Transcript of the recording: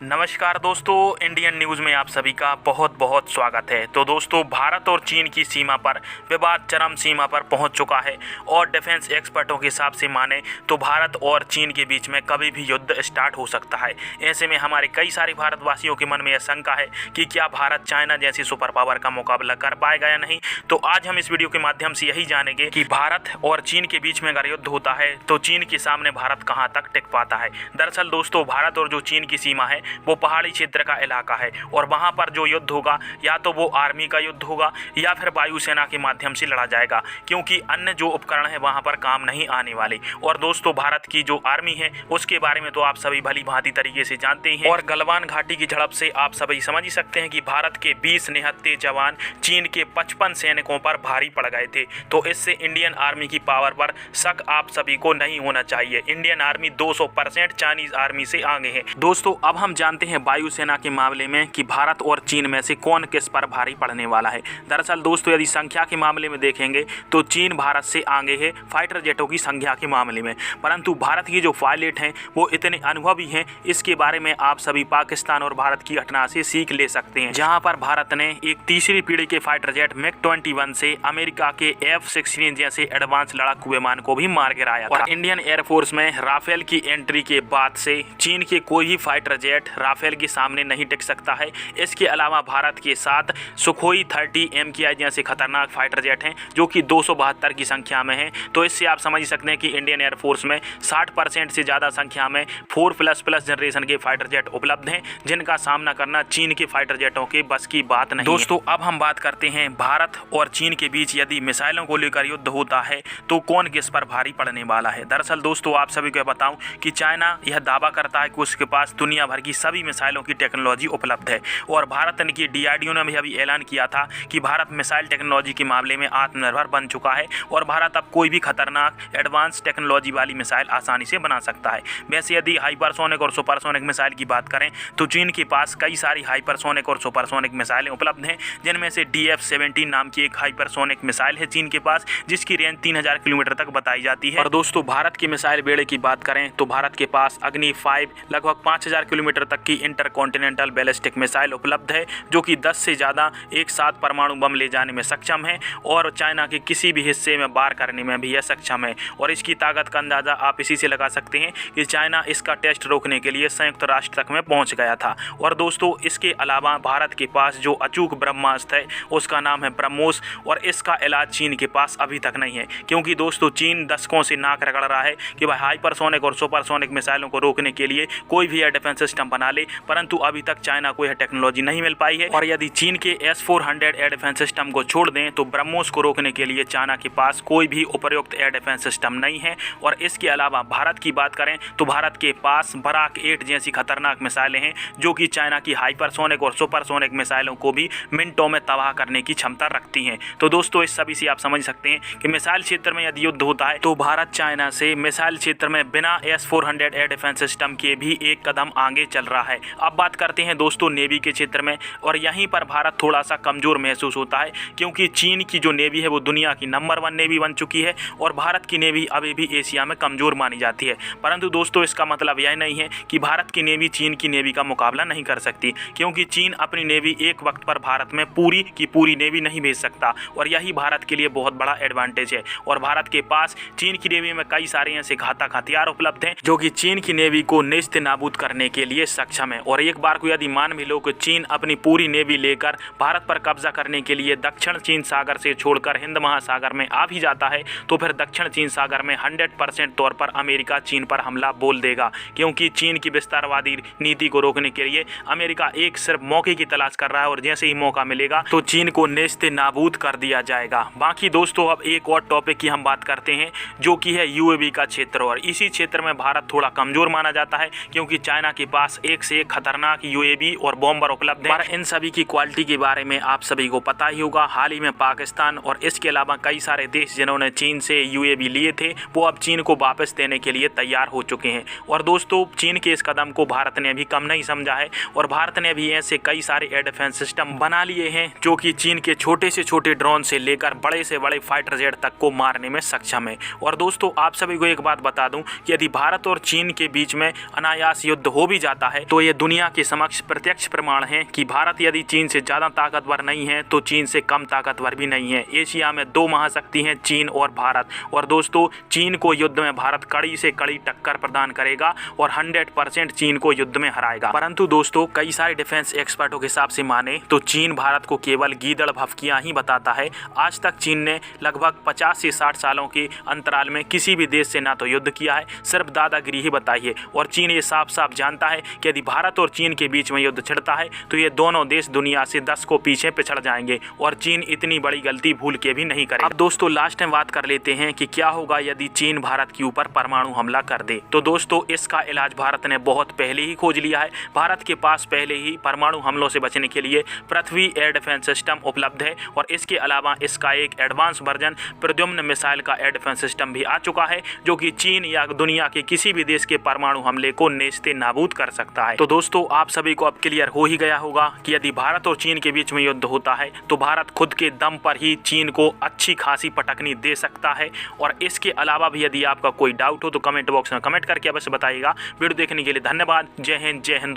नमस्कार दोस्तों, Indian news में आप सभी का बहुत बहुत स्वागत है। तो दोस्तों, भारत और चीन की सीमा पर विवाद चरम सीमा पर पहुंच चुका है और डिफेंस एक्सपर्टों के हिसाब से माने तो भारत और चीन के बीच में कभी भी युद्ध स्टार्ट हो सकता है। ऐसे में हमारे कई सारे भारतवासियों के मन में यह शंका है कि क्या भारत चाइना जैसी सुपर पावर का मुकाबला कर पाएगा या नहीं। तो आज हम इस वीडियो के माध्यम से यही जानेंगे कि भारत और चीन के बीच में अगर युद्ध होता है तो चीन के सामने भारत कहाँ तक टिक पाता है। दरअसल दोस्तों, भारत और जो चीन की सीमा है वो पहाड़ी क्षेत्र का इलाका है और वहां पर जो युद्ध होगा या तो वो आर्मी का युद्ध होगा या फिर वायुसेना के माध्यम से लड़ा जाएगा, क्योंकि अन्य जो उपकरण है वहां पर काम नहीं आने वाले। और दोस्तों, भारत की जो आर्मी है उसके बारे में तो आप सभी भली भांति तरीके से जानते हैं और गलवान घाटी की झड़प से आप सभी समझ ही सकते हैं कि भारत के 20 निहत्थे जवान चीन के 55 सैनिकों पर भारी पड़ गए थे। तो इससे इंडियन आर्मी की पावर पर शक आप सभी को नहीं होना चाहिए। इंडियन आर्मी 200% चाइनीज आर्मी से आगे है। दोस्तों, अब हम जानते हैं वायुसेना के मामले में कि भारत और चीन में से कौन किस पर भारी पड़ने वाला है। दरअसल दोस्तों, यदि संख्या के मामले में देखेंगे तो चीन भारत से आगे है फाइटर जेटों की संख्या के मामले में, परंतु भारत की जो पायलट हैं वो इतने अनुभवी हैं, इसके बारे में आप सभी पाकिस्तान और भारत की घटना से सीख ले सकते हैं, जहां पर भारत ने एक तीसरी पीढ़ी के फाइटर जेट MiG-21 से अमेरिका के F-16 जैसे एडवांस लड़ाकू विमान को भी मार गिराया था। और इंडियन एयरफोर्स में राफेल की एंट्री के बाद से चीन के कोई भी फाइटर जेट राफेल के सामने नहीं टिक सकता है। इसके अलावा भारत के साथ सुखोई 30 MKI जैसे खतरनाक फाइटर जेट हैं जो कि 272 की संख्या में हैं। तो इससे आप समझ सकते हैं कि इंडियन एयरफोर्स में 60% से ज़्यादा संख्या में 4++ जनरेशन के फाइटर जेट उपलब्ध हैं, जिनका सामना करना चीन के फाइटर जेटों के बस की बात नहीं। दोस्तों, अब हम बात करते हैं भारत और चीन के बीच यदि मिसाइलों को लेकर युद्ध होता है तो कौन किस पर भारी पड़ने वाला है। दरअसल दोस्तों, आप सभी को बताऊं कि चाइना यह दावा करता है कि उसके पास दुनिया भर की सभी मिसाइलों की टेक्नोलॉजी उपलब्ध है और भारत ने की DRDO ने भी अभी ऐलान किया था कि भारत मिसाइल टेक्नोलॉजी के मामले में आत्मनिर्भर बन चुका है और भारत अब कोई भी खतरनाक एडवांस टेक्नोलॉजी वाली मिसाइल आसानी से बना सकता है। वैसे यदि हाइपरसोनिक और सुपरसोनिक मिसाइल की बात करें तो चीन के पास कई सारी हाइपरसोनिक और सुपरसोनिक मिसाइलें उपलब्ध हैं, जिनमें से DF-17 नाम की एक हाइपरसोनिक मिसाइल है चीन के पास, जिसकी रेंज 3000 किलोमीटर तक बताई जाती है। और दोस्तों, भारत की मिसाइल बेड़े की बात करें तो भारत के पास अग्नि 5 लगभग 5000 किलोमीटर तक की इंटरकॉन्टिनेंटल बैलिस्टिक मिसाइल उपलब्ध है, जो कि 10 से ज़्यादा एक साथ परमाणु बम ले जाने में सक्षम है और चाइना के किसी भी हिस्से में वार करने में भी यह सक्षम है। और इसकी ताकत का अंदाज़ा आप इसी से लगा सकते हैं कि चाइना इसका टेस्ट रोकने के लिए संयुक्त राष्ट्र तक में पहुंच गया था। और दोस्तों, इसके अलावा भारत के पास जो अचूक ब्रह्मास्त्र है उसका नाम है ब्रह्मोस और इसका इलाज चीन के पास अभी तक नहीं है, क्योंकि दोस्तों चीन दशकों से नाक रगड़ रहा है कि भाई हाइपरसोनिक और सुपरसोनिक मिसाइलों को रोकने के लिए कोई भी एयर डिफेंस सिस्टम बना ले, परंतु अभी तक चाइना को यह टेक्नोलॉजी नहीं मिल पाई है। और यदि चीन के S-400 एयर डिफेंस सिस्टम को छोड़ दें तो ब्रह्मोस को रोकने के लिए चाइना के पास कोई भी उपयुक्त एयर डिफेंस सिस्टम नहीं है। और इसके अलावा भारत की बात करें तो भारत के पास बराक 8 जैसी खतरनाक मिसाइलें हैं, जो कि चाइना की हाइपरसोनिक और सुपरसोनिक मिसाइलों को भी मिनटों में तबाह करने की क्षमता रखती हैं। तो दोस्तों, इस सभी से आप समझ सकते हैं कि मिसाइल क्षेत्र में यदि युद्ध होता है तो भारत चाइना से मिसाइल क्षेत्र में बिना S-400 एयर डिफेंस सिस्टम के भी एक कदम आगे चल रहा है। अब बात करते हैं दोस्तों नेवी के क्षेत्र में, और यहीं पर भारत थोड़ा सा कमजोर महसूस होता है, क्योंकि चीन की जो नेवी है वो दुनिया की नंबर 1 नेवी बन चुकी है और भारत की नेवी अभी भी एशिया में कमजोर मानी जाती है। परंतु दोस्तों, इसका मतलब यह नहीं है कि भारत की नेवी चीन की नेवी का मुकाबला नहीं कर सकती, क्योंकि चीन अपनी नेवी एक वक्त पर भारत में पूरी की पूरी नेवी नहीं भेज सकता और यही भारत के लिए बहुत बड़ा एडवांटेज है। और भारत के पास चीन की नेवी में कई सारे ऐसे घातक हथियार उपलब्ध हैं जो कि चीन की नेवी को नेस्त नाबूद करने के लिए सक्षम है। और एक बार को यदि मान भी लो कि चीन अपनी पूरी नेवी लेकर भारत पर कब्जा करने के लिए दक्षिण चीन सागर से छोड़कर हिंद महासागर में आ भी जाता है तो फिर दक्षिण चीन सागर में 100% तौर पर अमेरिका चीन पर हमला बोल देगा, क्योंकि चीन की विस्तारवादी नीति को रोकने के लिए अमेरिका एक सिर्फ मौके की तलाश कर रहा है और जैसे ही मौका मिलेगा तो चीन को नेस्त नाबूद कर दिया जाएगा। बाकी दोस्तों, अब एक और टॉपिक की हम बात करते हैं जो कि है UAV का क्षेत्र। और इसी क्षेत्र में भारत थोड़ा कमजोर माना जाता है, क्योंकि चाइना के पास एक से एक खतरनाक UAV और बॉम्बर उपलब्ध है। पर इन सभी की क्वालिटी के बारे में आप सभी को पता ही होगा। हाल ही में पाकिस्तान और इसके अलावा कई सारे देश जिन्होंने चीन से UAV लिए थे वो अब चीन को वापस देने के लिए तैयार हो चुके हैं। और दोस्तों, चीन के इस कदम को भारत ने अभी कम नहीं समझा है और भारत ने भी ऐसे कई सारे एयर डिफेंस सिस्टम बना लिए हैं जो कि चीन के छोटे से छोटे ड्रोन से लेकर बड़े से बड़े फाइटर जेट तक को मारने में सक्षम है। और दोस्तों, आप सभी को एक बात बता दूं कि यदि भारत और चीन के बीच में अनायास युद्ध हो भी जाता है तो ये दुनिया के समक्ष प्रत्यक्ष प्रमाण है कि भारत यदि चीन से ज्यादा ताकतवर नहीं है तो चीन से कम ताकतवर भी नहीं है। एशिया में दो महाशक्ति हैं, चीन और भारत। और दोस्तों, चीन को युद्ध में भारत कड़ी से कड़ी टक्कर प्रदान करेगा और 100% चीन को युद्ध में हराएगा। परंतु दोस्तों, कई सारे डिफेंस एक्सपर्टों के हिसाब से माने तो चीन भारत को केवल गीदड़ भभकियां ही बताता है। आज तक चीन ने लगभग 50 से 60 सालों के अंतराल में किसी भी देश से ना तो युद्ध किया है, सिर्फ दादागिरी ही बताई है। और चीन ये साफ साफ जानता है कि यदि भारत और चीन के बीच में युद्ध छिड़ता है तो ये दोनों देश दुनिया से 10 को पीछे पिछड़ जाएंगे और चीन इतनी बड़ी गलती भूल के भी नहीं करेगा। अब दोस्तों, लास्ट में बात कर लेते हैं कि क्या होगा यदि चीन भारत के ऊपर परमाणु हमला कर दे। तो दोस्तों, इसका इलाज भारत ने बहुत पहले ही खोज लिया है। भारत के पास पहले ही परमाणु हमलों से बचने के लिए पृथ्वी एयर डिफेंस सिस्टम उपलब्ध है और इसके अलावा इसका एक एडवांस वर्जन प्रद्युम्न मिसाइल का एयर डिफेंस सिस्टम भी आ चुका है, जो कि चीन या दुनिया के किसी भी देश के परमाणु हमले को नेस्ते नाबूद कर सकता है। तो दोस्तों, आप सभी को अब क्लियर हो ही गया होगा कि यदि भारत और चीन के बीच में युद्ध होता है तो भारत खुद के दम पर ही चीन को अच्छी खासी पटकनी दे सकता है। और इसके अलावा भी यदि आपका कोई डाउट हो तो कमेंट बॉक्स में कमेंट करके अवश्य बताइएगा। वीडियो देखने के लिए धन्यवाद। जय हिंद, जय हिंदुस्तान।